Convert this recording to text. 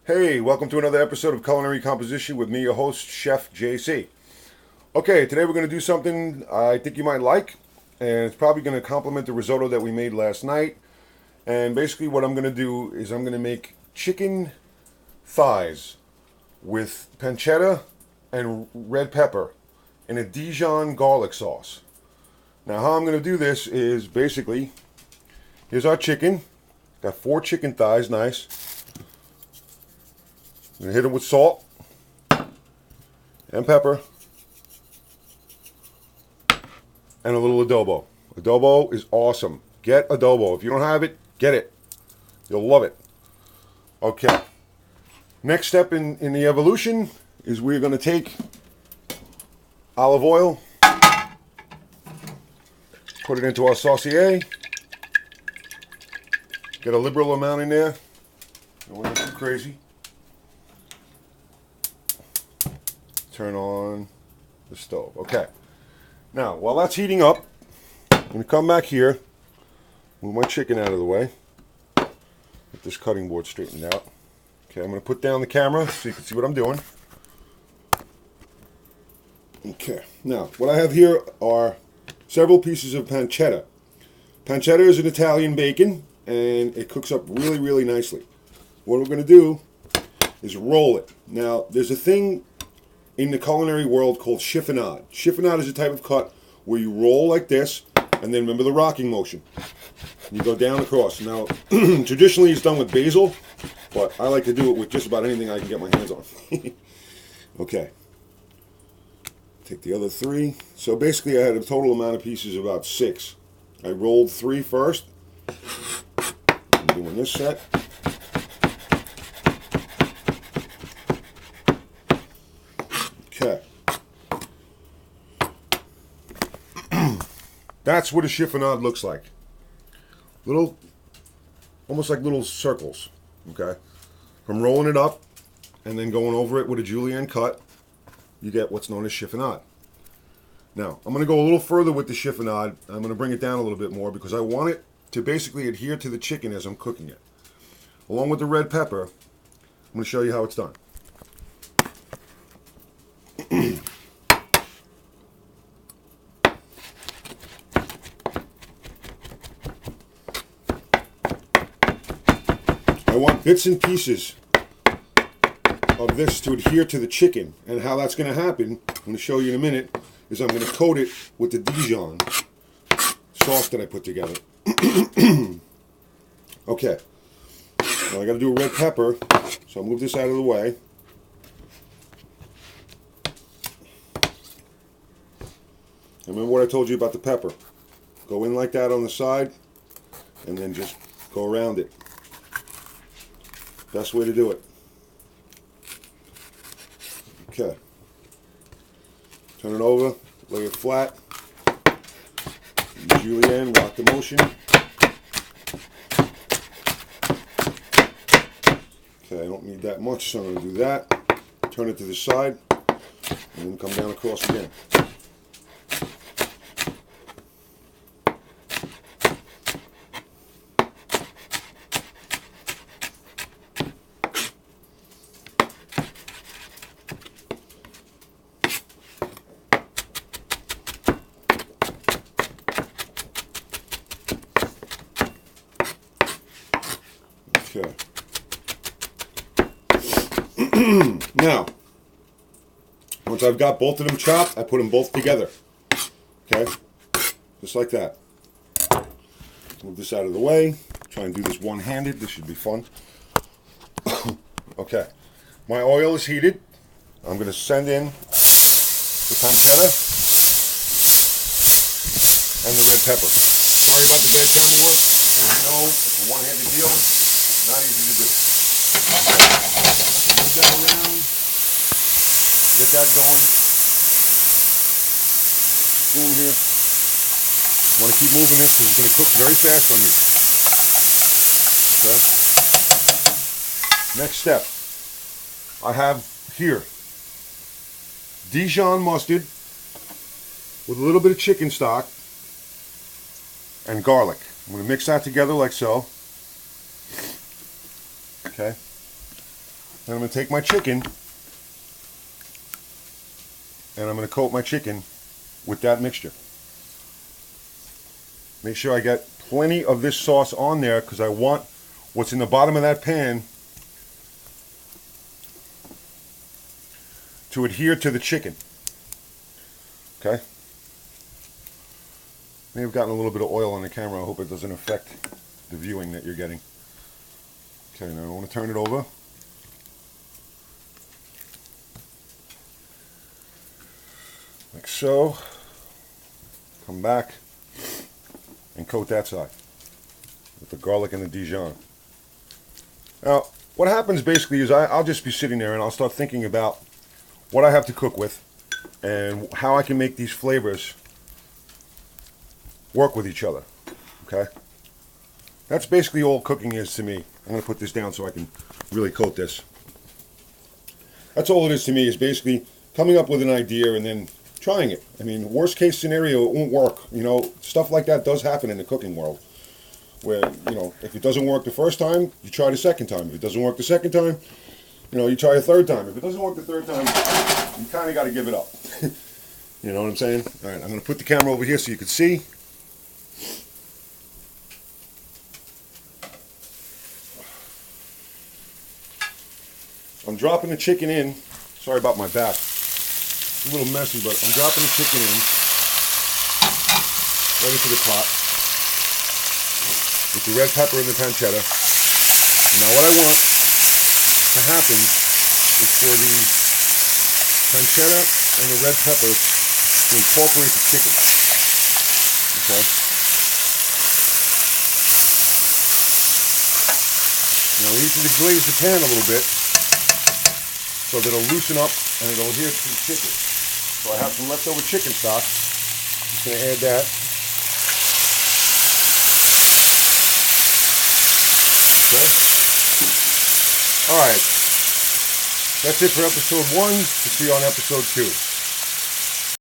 Hey, welcome to another episode of Culinary Composition with me, your host, Chef JC. Okay, today we're going to do something I think you might like, and it's probably going to complement the risotto that we made last night. And basically what I'm going to do is I'm going to make chicken thighs with pancetta and red pepper in a Dijon garlic sauce. Now how I'm going to do this is basically, here's our chicken. Got 4 chicken thighs, nice. I'm going to hit them with salt and pepper and a little adobo. Adobo is awesome. Get adobo. If you don't have it, get it. You'll love it. Okay. Next step in the evolution is we're going to take olive oil, put it into our saucier, get a liberal amount in there. Don't want to get too crazy. Turn on the stove. Okay. Now, while that's heating up, I'm going to come back here, move my chicken out of the way, get this cutting board straightened out. Okay, I'm going to put down the camera so you can see what I'm doing. Okay. Now, what I have here are several pieces of pancetta. Pancetta is an Italian bacon, and it cooks up really, really nicely. What we're going to do is roll it. Now, there's a thing in the culinary world called chiffonade. Chiffonade is a type of cut where you roll like this, and then remember the rocking motion. You go down across. Now, traditionally it's done with basil, but I like to do it with just about anything I can get my hands on. Okay. Take the other 3. So basically I had a total amount of pieces of about 6. I rolled 3 first. I'm doing this set. Okay. That's what a chiffonade looks like. Little, almost like little circles. Okay. From rolling it up and then going over it with a julienne cut, you get what's known as chiffonade. Now, I'm going to go a little further with the chiffonade. I'm going to bring it down a little bit more because I want it to basically adhere to the chicken as I'm cooking it. Along with the red pepper, I'm going to show you how it's done. I want bits and pieces of this to adhere to the chicken, and how that's going to happen, I'm going to show you in a minute, is I'm going to coat it with the Dijon sauce that I put together. Okay, now I got to do a red pepper, so I'll move this out of the way. Remember what I told you about the pepper. Go in like that on the side, and then just go around it. Best way to do it. Okay. Turn it over, lay it flat. Julienne, rock the motion. Okay, I don't need that much, so I'm going to do that. Turn it to the side, and then come down across again. Okay. Now, once I've got both of them chopped, I put them both together. Okay? Just like that. Move this out of the way. Try and do this one-handed. This should be fun. Okay. My oil is heated. I'm going to send in the pancetta and the red pepper. Sorry about the bad camera work. As you know, it's a one-handed deal. Not easy to do. Move that around. Get that going. Spoon here. Want to keep moving this because it's going to cook very fast on you. Okay. Next step. I have here Dijon mustard with a little bit of chicken stock and garlic. I'm going to mix that together like so. Okay. And I'm going to take my chicken and I'm going to coat my chicken with that mixture. Make sure I get plenty of this sauce on there because I want what's in the bottom of that pan to adhere to the chicken. Okay? May have gotten a little bit of oil on the camera. I hope it doesn't affect the viewing that you're getting. Okay, now I want to turn it over. Like so. Come back and coat that side with the garlic and the dijon. Now, what happens basically is I'll just be sitting there and I'll start thinking about what I have to cook with and how I can make these flavors work with each other. Okay? That's basically all cooking is to me. I'm going to put this down so I can really coat this. That's all it is to me, is basically coming up with an idea and then trying it. I mean, worst case scenario, it won't work. You know, stuff like that does happen in the cooking world. Where, you know, if it doesn't work the first time, you try the second time. If it doesn't work the second time, you know, you try a third time. If it doesn't work the third time, you kind of got to give it up. You know what I'm saying? All right, I'm going to put the camera over here so you can see. I'm dropping the chicken in. Sorry about my back. It's a little messy, but I'm dropping the chicken in right into the pot with the red pepper and the pancetta. Now what I want to happen is for the pancetta and the red pepper to incorporate the chicken. Okay? Now we need to deglaze the pan a little bit so that it'll loosen up and it'll adhere to the chicken. So I have some leftover chicken stock. Just going to add that. Okay. Alright. That's it for episode 1. We'll see you on episode 2.